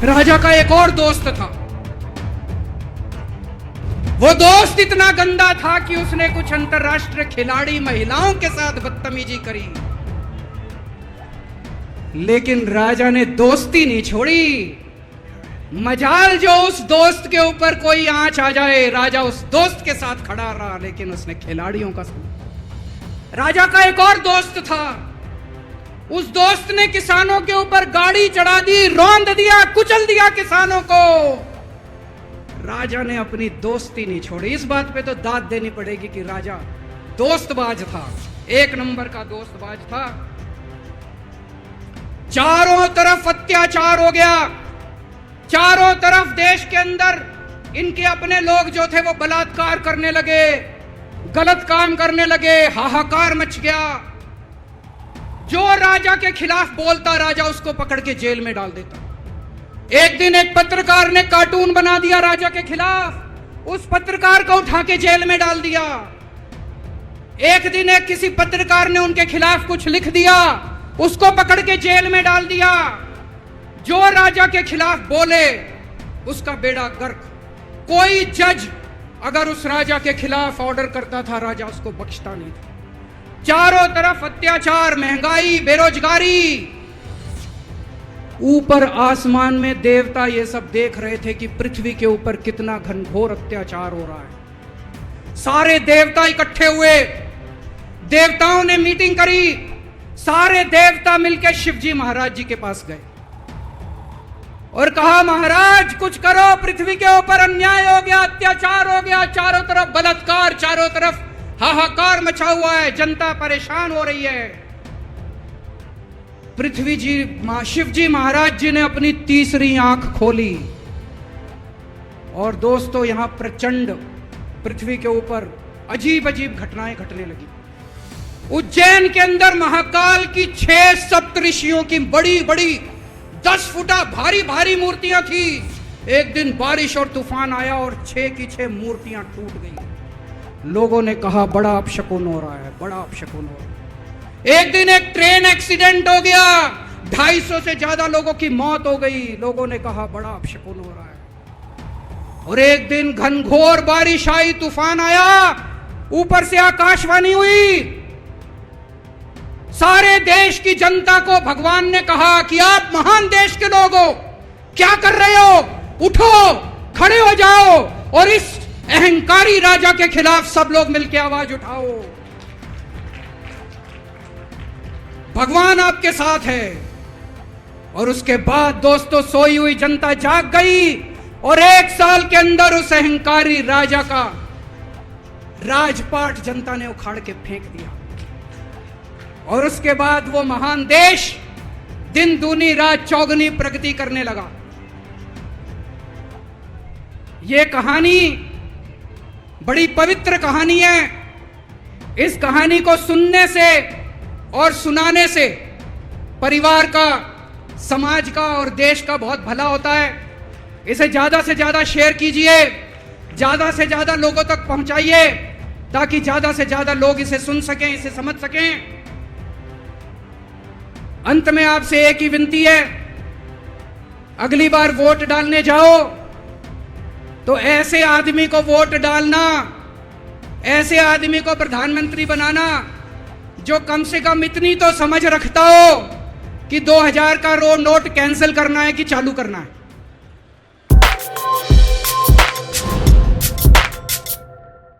राजा का एक और दोस्त था। वो दोस्त इतना गंदा था कि उसने कुछ अंतरराष्ट्रीय खिलाड़ी महिलाओं के साथ बदतमीजी करी, लेकिन राजा ने दोस्ती नहीं छोड़ी। मजाल जो उस दोस्त के ऊपर कोई आंच आ जाए, राजा उस दोस्त के साथ खड़ा रहा, लेकिन उसने खिलाड़ियों का सुना। राजा का एक और दोस्त था। उस दोस्त ने किसानों के ऊपर गाड़ी चढ़ा दी, रौंद दिया, कुचल दिया किसानों को। राजा ने अपनी दोस्ती नहीं छोड़ी। इस बात पे तो दाद देनी पड़ेगी कि राजा दोस्तबाज था, एक नंबर का दोस्तबाज था। चारों तरफ अत्याचार हो गया, चारों तरफ देश के अंदर इनके अपने लोग जो थे वो बलात्कार करने लगे, गलत काम करने लगे, हाहाकार मच गया। जो राजा के खिलाफ बोलता, राजा उसको पकड़ के जेल में डाल देता। एक दिन एक पत्रकार ने कार्टून बना दिया राजा के खिलाफ, उस पत्रकार को उठा के जेल में डाल दिया। एक दिन एक किसी पत्रकार ने उनके खिलाफ कुछ लिख दिया, उसको पकड़ के जेल में डाल दिया। जो राजा के खिलाफ बोले उसका बेड़ा गर्क। कोई जज अगर उस राजा के खिलाफ ऑर्डर करता था, राजा उसको बख्शता नहीं था। चारों तरफ अत्याचार, महंगाई, बेरोजगारी। ऊपर आसमान में देवता ये सब देख रहे थे कि पृथ्वी के ऊपर कितना घनघोर अत्याचार हो रहा है। सारे देवता इकट्ठे हुए, देवताओं ने मीटिंग करी। सारे देवता मिलकर शिवजी महाराज जी के पास गए और कहा, महाराज कुछ करो, पृथ्वी के ऊपर अन्याय हो गया, अत्याचार हो गया, चारों तरफ बलात्कार, चारों तरफ हाहाकार मचा हुआ है, जनता परेशान हो रही है। पृथ्वी जी, शिवजी महाराज जी ने अपनी तीसरी आंख खोली और दोस्तों यहां प्रचंड पृथ्वी के ऊपर अजीब अजीब घटनाएं घटने लगी। उज्जैन के अंदर महाकाल की 6 सप्तऋषियों की बड़ी बड़ी 10 फुटा भारी भारी मूर्तियां थी। एक दिन बारिश और तूफान आया और 6 की 6 मूर्तियां टूट गई। लोगों ने कहा बड़ा अपशकुन हो रहा है, बड़ा अपशकुन हो रहा है। एक दिन एक ट्रेन एक्सीडेंट हो गया, 250 से ज्यादा लोगों की मौत हो गई। लोगों ने कहा बड़ा अपशकुन हो रहा है। और एक दिन घनघोर बारिश आई, तूफान आया, ऊपर से आकाशवाणी हुई। सारे देश की जनता को भगवान ने कहा कि आप महान देश के लोग हो, क्या कर रहे हो, उठो, खड़े हो जाओ और इस अहंकारी राजा के खिलाफ सब लोग मिलकर आवाज उठाओ। भगवान आपके साथ है। और उसके बाद दोस्तों सोई हुई जनता जाग गई और 1 साल के अंदर उस अहंकारी राजा का राजपाट जनता ने उखाड़ के फेंक दिया। और उसके बाद वो महान देश दिन दूनी रात चौगुनी प्रगति करने लगा। ये कहानी बड़ी पवित्र कहानी है। इस कहानी को सुनने से और सुनाने से परिवार का, समाज का और देश का बहुत भला होता है। इसे ज्यादा से ज्यादा शेयर कीजिए, ज्यादा से ज्यादा लोगों तक पहुंचाइए ताकि ज्यादा से ज्यादा लोग इसे सुन सकें, इसे समझ सकें। अंत में आपसे एक ही विनती है, अगली बार वोट डालने जाओ तो ऐसे आदमी को वोट डालना, ऐसे आदमी को प्रधानमंत्री बनाना जो कम से कम इतनी तो समझ रखता हो कि 2000 का नोट कैंसिल करना है कि चालू करना है।